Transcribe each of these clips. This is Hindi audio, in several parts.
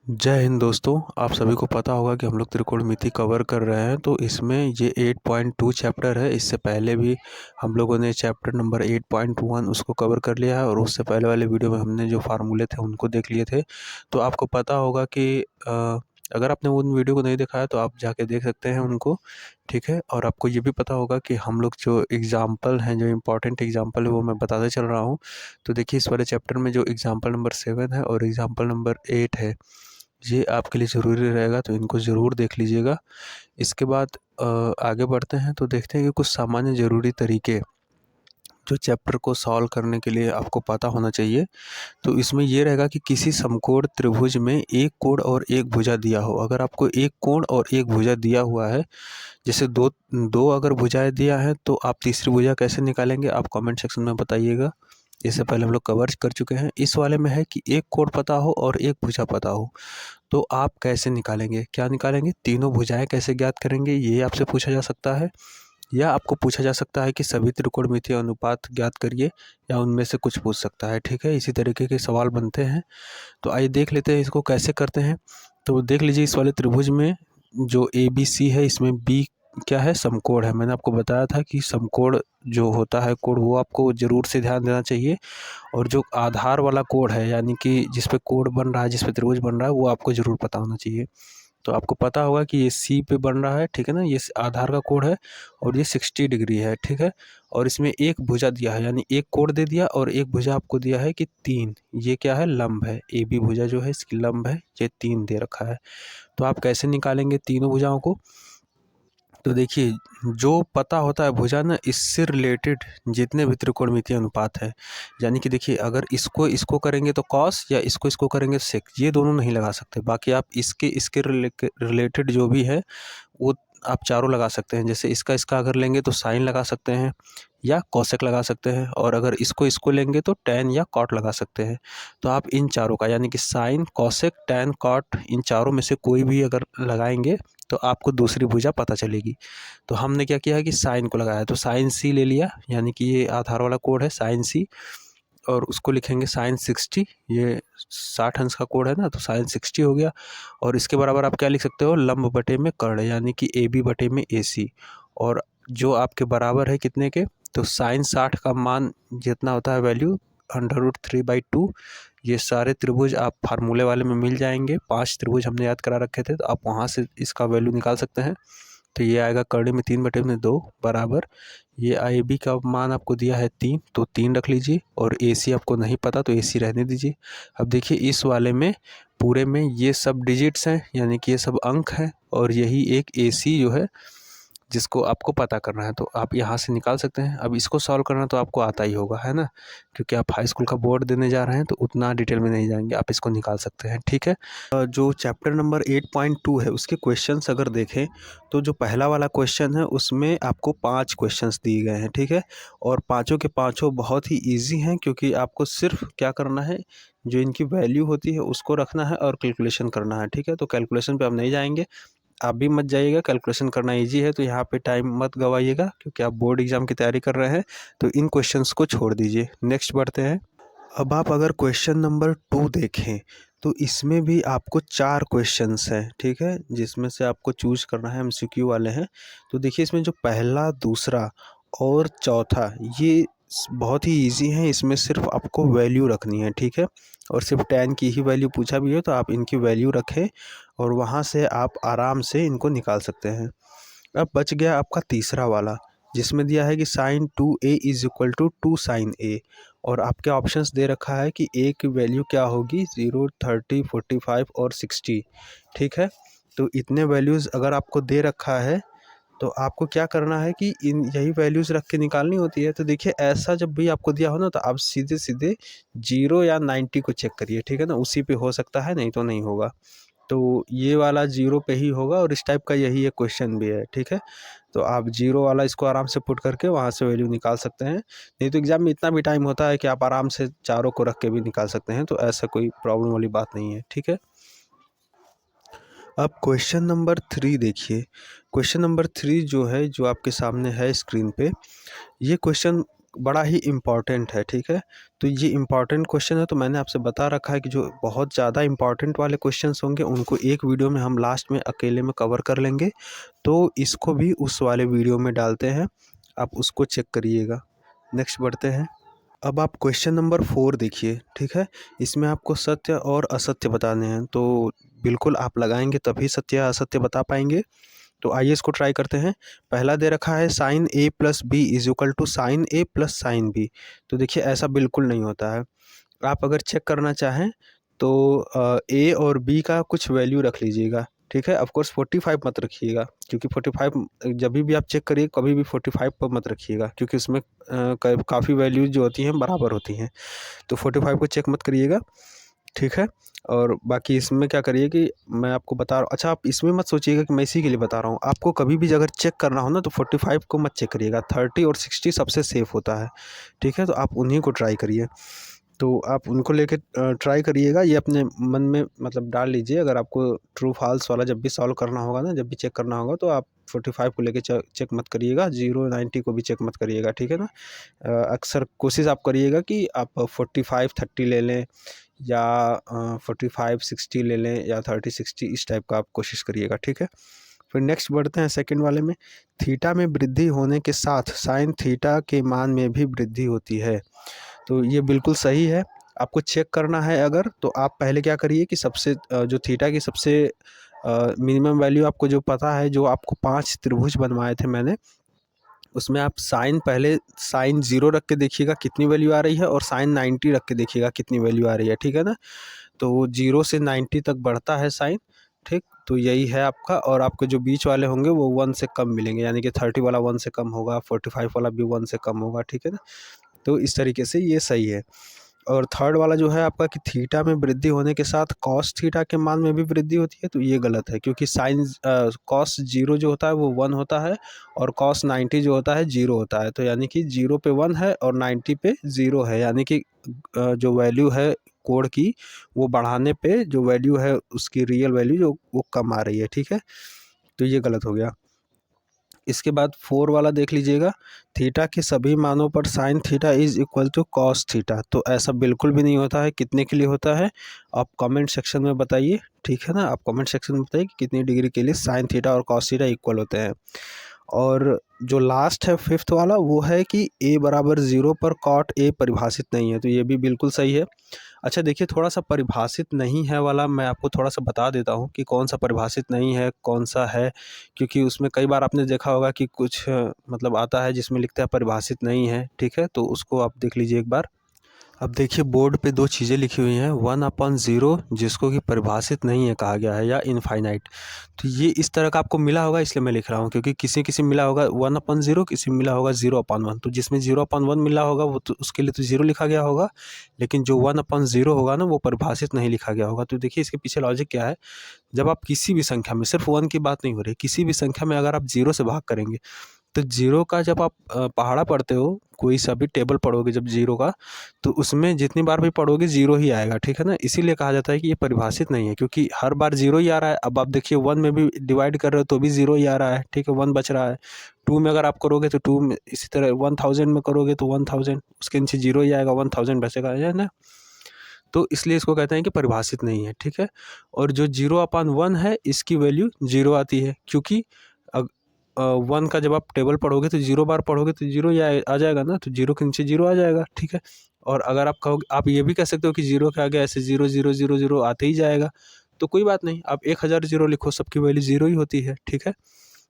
जय हिंद दोस्तों। आप सभी को पता होगा कि हम लोग त्रिकोणमिति कवर कर रहे हैं, तो इसमें ये 8.2 चैप्टर है। इससे पहले भी हम लोगों ने चैप्टर नंबर 8.1 उसको कवर कर लिया है और उससे पहले वाले वीडियो में हमने जो फार्मूले थे उनको देख लिए थे। तो आपको पता होगा कि अगर आपने उन वीडियो को नहीं देखा है तो आप जाके देख सकते हैं उनको, ठीक है। और आपको ये भी पता होगा कि हम लोग जो एग्ज़ाम्पल हैं, जो इम्पोर्टेंट एग्ज़ाम्पल है वो मैं बताते चल रहा हूँ। तो देखिए, इस वाले चैप्टर में जो एग्ज़ाम्पल नंबर 7 है और एग्ज़ाम्पल नंबर 8 है, ये आपके लिए ज़रूरी रहेगा, तो इनको ज़रूर देख लीजिएगा। इसके बाद आगे बढ़ते हैं तो देखते हैं कि कुछ सामान्य ज़रूरी तरीके जो चैप्टर को सॉल्व करने के लिए आपको पता होना चाहिए। तो इसमें ये रहेगा कि किसी समकोण त्रिभुज में एक कोण और एक भुजा दिया हो। अगर आपको एक कोण और एक भुजा दिया हुआ है, जैसे दो दो अगर भुजाएं दिया है, तो आप तीसरी भुजा कैसे निकालेंगे, आप कमेंट सेक्शन में बताइएगा। इससे पहले हम लोग कवर कर चुके हैं। इस वाले में है कि एक कोण पता हो और एक भुजा पता हो, तो आप कैसे निकालेंगे, क्या निकालेंगे, तीनों भुजाएं कैसे ज्ञात करेंगे, ये आपसे पूछा जा सकता है। या आपको पूछा जा सकता है कि सभी त्रिकोणमितीय अनुपात ज्ञात करिए, या उनमें से कुछ पूछ सकता है, ठीक है। इसी तरीके के सवाल बनते हैं। तो आइए देख लेते हैं इसको कैसे करते हैं। तो देख लीजिए, इस वाले त्रिभुज में जो ए बी सी है, इसमें बी क्या है, समकोण है। मैंने आपको बताया था कि समकोण जो होता है कोण, वो आपको ज़रूर से ध्यान देना चाहिए। और जो आधार वाला कोण है, यानी कि जिस पे कोण बन रहा है, जिस पे त्रिभुज बन रहा है, वो आपको ज़रूर पता होना चाहिए। तो आपको पता होगा कि ये सी पे बन रहा है, ठीक है ना, ये आधार का कोण है और ये 60 डिग्री है, ठीक है। और इसमें एक भुजा दिया है, यानी एक कोण दे दिया और एक भुजा आपको दिया है कि 3, ये क्या है, लंब है। ए बी भुजा जो है इसकी लंब है, ये 3 दे रखा है। तो आप कैसे निकालेंगे तीनों भुजाओं को। तो देखिए, जो पता होता है भुजा ना, इससे रिलेटेड जितने भी त्रिकोणमितीय अनुपात है, यानी कि देखिए, अगर इसको इसको करेंगे तो कॉस, या इसको इसको करेंगे तो सेक, ये दोनों नहीं लगा सकते। बाकी आप इसके इसके रिलेटेड जो भी है वो आप चारों लगा सकते हैं। जैसे इसका इसका अगर लेंगे तो साइन लगा सकते हैं या कोसेक लगा सकते हैं, और अगर इसको इसको लेंगे तो टैन या कॉट लगा सकते हैं। तो आप इन चारों का, यानी कि साइन, कोसेक, टैन, कॉट, इन चारों में से कोई भी अगर लगाएंगे तो आपको दूसरी भुजा पता चलेगी। तो हमने क्या किया है कि साइन को लगाया, तो साइन सी ले लिया, यानी कि ये आधार वाला कोण है साइन सी, और उसको लिखेंगे साइन 60। ये 60 अंश का कोण है ना, तो साइन 60 हो गया। और इसके बराबर आप क्या लिख सकते हो, लंब बटे में कर्ण, यानी कि ए बी बटे में ए सी। और जो आपके बराबर है कितने के, तो साइन 60 का मान जितना होता है वैल्यू, √3/2। ये सारे त्रिभुज आप फार्मूले वाले में मिल जाएंगे। 5 त्रिभुज हमने याद करा रखे थे, तो आप वहाँ से इसका वैल्यू निकाल सकते हैं। तो ये आएगा कर्ण में 3/2 बराबर, ये आई बी का मान आपको दिया है 3, तो 3 रख लीजिए। और ए सी आपको नहीं पता तो ए सी रहने दीजिए। अब देखिए, इस वाले में पूरे में ये सब डिजिट्स हैं, यानी कि ये सब अंक हैं, और यही एक ए सी जो है जिसको आपको पता करना है, तो आप यहाँ से निकाल सकते हैं। अब इसको सॉल्व करना तो आपको आता ही होगा, है ना, क्योंकि आप हाई स्कूल का बोर्ड देने जा रहे हैं, तो उतना डिटेल में नहीं जाएंगे, आप इसको निकाल सकते हैं, ठीक है। जो चैप्टर नंबर 8.2 है उसके क्वेश्चंस अगर देखें, तो जो पहला वाला क्वेश्चन है उसमें आपको 5 क्वेश्चंस दिए गए हैं, ठीक है। और पाँचों के पाँचों बहुत ही ईजी हैं, क्योंकि आपको सिर्फ क्या करना है, जो इनकी वैल्यू होती है उसको रखना है और कैलकुलेशन करना है, ठीक है। तो कैलकुलेशन पे हम नहीं जाएंगे, आप भी मत जाइएगा, कैलकुलेशन करना इजी है, तो यहाँ पे टाइम मत गवाइएगा, क्योंकि आप बोर्ड एग्जाम की तैयारी कर रहे हैं। तो इन क्वेश्चंस को छोड़ दीजिए, नेक्स्ट बढ़ते हैं। अब आप अगर क्वेश्चन नंबर 2 देखें, तो इसमें भी आपको 4 क्वेश्चंस हैं, ठीक है, जिसमें से आपको चूज करना है, एमसीक्यू वाले हैं। तो देखिए, इसमें जो पहला, दूसरा और चौथा, ये बहुत ही इजी हैं। इसमें सिर्फ आपको वैल्यू रखनी है, ठीक है। और सिर्फ tan की ही वैल्यू पूछा भी है, तो आप इनकी वैल्यू रखें और वहाँ से आप आराम से इनको निकाल सकते हैं। अब बच गया आपका तीसरा वाला, जिसमें दिया है कि sine 2a is equal to 2 sine A. और आपके ऑप्शंस दे रखा है कि a की वैल्यू क्या होगी, 0, 30, 45 और 60, ठीक है। तो इतने वैल्यूज़ अगर आपको दे रखा है, तो आपको क्या करना है कि इन यही वैल्यूज़ रख के निकालनी होती है। तो देखिए, ऐसा जब भी आपको दिया हो ना, तो आप सीधे सीधे 0 या 90 को चेक करिए, ठीक है ना, उसी पे हो सकता है, नहीं तो नहीं होगा। तो ये वाला 0 पे ही होगा, और इस टाइप का यही एक क्वेश्चन भी है, ठीक है। तो आप 0 वाला इसको आराम से पुट करके वहाँ से वैल्यू निकाल सकते हैं। नहीं तो एग्ज़ाम में इतना भी टाइम होता है कि आप आराम से चारों को रख के भी निकाल सकते हैं, तो ऐसा कोई प्रॉब्लम वाली बात नहीं है, ठीक है। अब क्वेश्चन नंबर 3 देखिए। क्वेश्चन नंबर 3 जो है, जो आपके सामने है स्क्रीन पे, ये क्वेश्चन बड़ा ही इम्पॉर्टेंट है, ठीक है। तो ये इम्पॉर्टेंट क्वेश्चन है, तो मैंने आपसे बता रखा है कि जो बहुत ज़्यादा इम्पॉर्टेंट वाले क्वेश्चंस होंगे उनको एक वीडियो में हम लास्ट में अकेले में कवर कर लेंगे। तो इसको भी उस वाले वीडियो में डालते हैं, आप उसको चेक करिएगा। नेक्स्ट बढ़ते हैं। अब आप क्वेश्चन नंबर 4 देखिए, ठीक है। इसमें आपको सत्य और असत्य बताने हैं, तो बिल्कुल आप लगाएंगे तभी सत्य या असत्य बता पाएंगे। तो आइए इसको ट्राई करते हैं। पहला दे रखा है sine A plus B is equal to sine A plus sine B. तो देखिए ऐसा बिल्कुल नहीं होता है। आप अगर चेक करना चाहें तो ए और बी का कुछ वैल्यू रख लीजिएगा, ठीक है। ऑफ कोर्स 45 मत रखिएगा, क्योंकि 45 जब भी आप चेक करिए कभी भी 45 पर मत रखिएगा, क्योंकि उसमें काफ़ी वैल्यूज जो होती हैं बराबर होती हैं। तो 45 को चेक मत करिएगा, ठीक है। और बाकी इसमें क्या करिए कि मैं आपको बता रहा हूँ, अच्छा आप इसमें मत सोचिएगा कि मैं इसी के लिए बता रहा हूँ। आपको कभी भी अगर चेक करना हो ना तो 45 को मत चेक करिएगा, 30 और 60 सबसे सेफ़ होता है, ठीक है। तो आप उन्हीं को ट्राई करिए। तो आप उनको लेके ट्राई करिएगा, ये अपने मन में मतलब डाल लीजिए। अगर आपको ट्रू फॉल्स वाला जब भी सॉल्व करना होगा ना, जब भी चेक करना होगा, तो आप 45 को लेके चेक मत करिएगा, 0 90 को भी चेक मत करिएगा, ठीक है ना। अक्सर कोशिश आप करिएगा कि आप 45 30 ले लें, या 45 60 ले लें, या 30 60, इस टाइप का आप कोशिश करिएगा, ठीक है। फिर नेक्स्ट बढ़ते हैं सेकंड वाले में। थीटा में वृद्धि होने के साथ साइन थीटा के मान में भी वृद्धि होती है। तो ये बिल्कुल सही है। आपको चेक करना है अगर, तो आप पहले क्या करिए कि सबसे जो थीटा की सबसे मिनिमम वैल्यू आपको जो पता है, जो आपको 5 त्रिभुज बनवाए थे मैंने, उसमें आप साइन पहले साइन 0 रख के देखिएगा कितनी वैल्यू आ रही है, और साइन 90 रख के देखिएगा कितनी वैल्यू आ रही है, ठीक है ना। तो 0 से 90 तक बढ़ता है साइन, ठीक। तो यही है आपका, और आपके जो बीच वाले होंगे वो 1 से कम मिलेंगे, यानी कि 30 वाला 1 से कम होगा, 45 वाला भी 1 से कम होगा, ठीक है ना। तो इस तरीके से ये सही है। और थर्ड वाला जो है आपका कि थीटा में वृद्धि होने के साथ कॉस थीटा के मान में भी वृद्धि होती है, तो ये गलत है, क्योंकि साइन कॉस 0 जो होता है वो 1 होता है, और कॉस 90 जो होता है 0 होता है। तो यानी कि 0 पे 1 है और 90 पे 0 है, यानी कि जो वैल्यू है कोण की, वो बढ़ाने पे जो वैल्यू है उसकी रियल वैल्यू जो वो कम आ रही है, ठीक है। तो ये गलत हो गया। इसके बाद 4 वाला देख लीजिएगा। थीटा के सभी मानों पर sine theta is equal to cos theta. तो ऐसा बिल्कुल भी नहीं होता है। कितने के लिए होता है आप कमेंट सेक्शन में बताइए, ठीक है ना। आप कमेंट सेक्शन में बताइए कि कितनी डिग्री के लिए साइन थीटा और कॉस थीटा इक्वल होते हैं। और जो लास्ट है 5th वाला, वो है कि a बराबर 0 पर कॉट a परिभाषित नहीं है। तो ये भी बिल्कुल सही है। अच्छा देखिए, थोड़ा सा परिभाषित नहीं है वाला मैं आपको थोड़ा सा बता देता हूँ कि कौन सा परिभाषित नहीं है, कौन सा है। क्योंकि उसमें कई बार आपने देखा होगा कि कुछ मतलब आता है जिसमें लिखता है परिभाषित नहीं है, ठीक है। तो उसको आप देख लीजिए एक बार। अब देखिए बोर्ड पे 2 चीज़ें लिखी हुई हैं, 1/0 जिसको कि परिभाषित नहीं है कहा गया है, या इनफाइनाइट। तो ये इस तरह का आपको मिला होगा, इसलिए मैं लिख रहा हूँ, क्योंकि किसी मिला होगा 1/0, किसी मिला होगा 0/1। तो जिसमें 0/1 मिला होगा वो तो उसके लिए तो 0 लिखा गया होगा, लेकिन जो 1/0 होगा ना वो परिभाषित नहीं लिखा गया होगा। तो देखिए इसके पीछे लॉजिक क्या है। जब आप किसी भी संख्या में, सिर्फ 1 की बात नहीं हो रही, किसी भी संख्या में अगर आप 0 से भाग करेंगे, तो 0 का जब आप पहाड़ा पढ़ते हो, कोई सा भी टेबल पढ़ोगे जब 0 का, तो उसमें जितनी बार भी पढ़ोगे 0 ही आएगा, ठीक है ना। इसीलिए कहा जाता है कि ये परिभाषित नहीं है, क्योंकि हर बार 0 ही आ रहा है। अब आप देखिए 1 में भी डिवाइड कर रहे हो तो भी 0 ही आ रहा है, ठीक है, 1 बच रहा है। 2 में अगर आप करोगे तो 2 में, इसी तरह 1000 में करोगे तो 1000, उसके नीचे 0 ही आएगा, 1000 बचेगा, है ना। तो इसलिए इसको कहते हैं कि परिभाषित नहीं है, ठीक है। और जो 0/1 है इसकी वैल्यू 0 आती है, क्योंकि 1 का जब आप टेबल पढ़ोगे तो 0 बार पढ़ोगे तो 0 ही आ जाएगा ना, तो 0 के नीचे 0 आ जाएगा, ठीक है। और अगर आप कहोगे, आप ये भी कह सकते हो कि 0 के आगे ऐसे 0 0 0 0 आते ही जाएगा, तो कोई बात नहीं, आप 1000 0 लिखो, सबकी वैल्यू 0 ही होती है, ठीक है।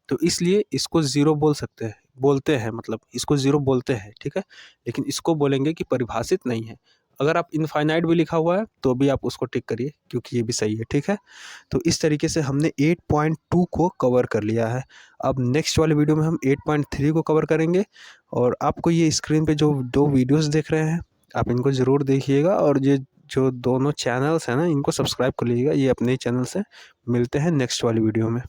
तो इसलिए इसको 0 बोलते हैं, मतलब इसको 0 बोलते हैं, ठीक है। लेकिन इसको बोलेंगे कि परिभाषित नहीं है। अगर आप इनफाइनाइट भी लिखा हुआ है तो भी आप उसको टिक करिए, क्योंकि ये भी सही है, ठीक है। तो इस तरीके से हमने 8.2 को कवर कर लिया है। अब नेक्स्ट वाले वीडियो में हम 8.3 को कवर करेंगे। और आपको ये स्क्रीन पे जो 2 वीडियोस देख रहे हैं, आप इनको ज़रूर देखिएगा, और ये जो दोनों चैनल्स हैं ना, इनको सब्सक्राइब कर लीजिएगा, ये अपने ही चैनल से। मिलते हैं नेक्स्ट वाली वीडियो में।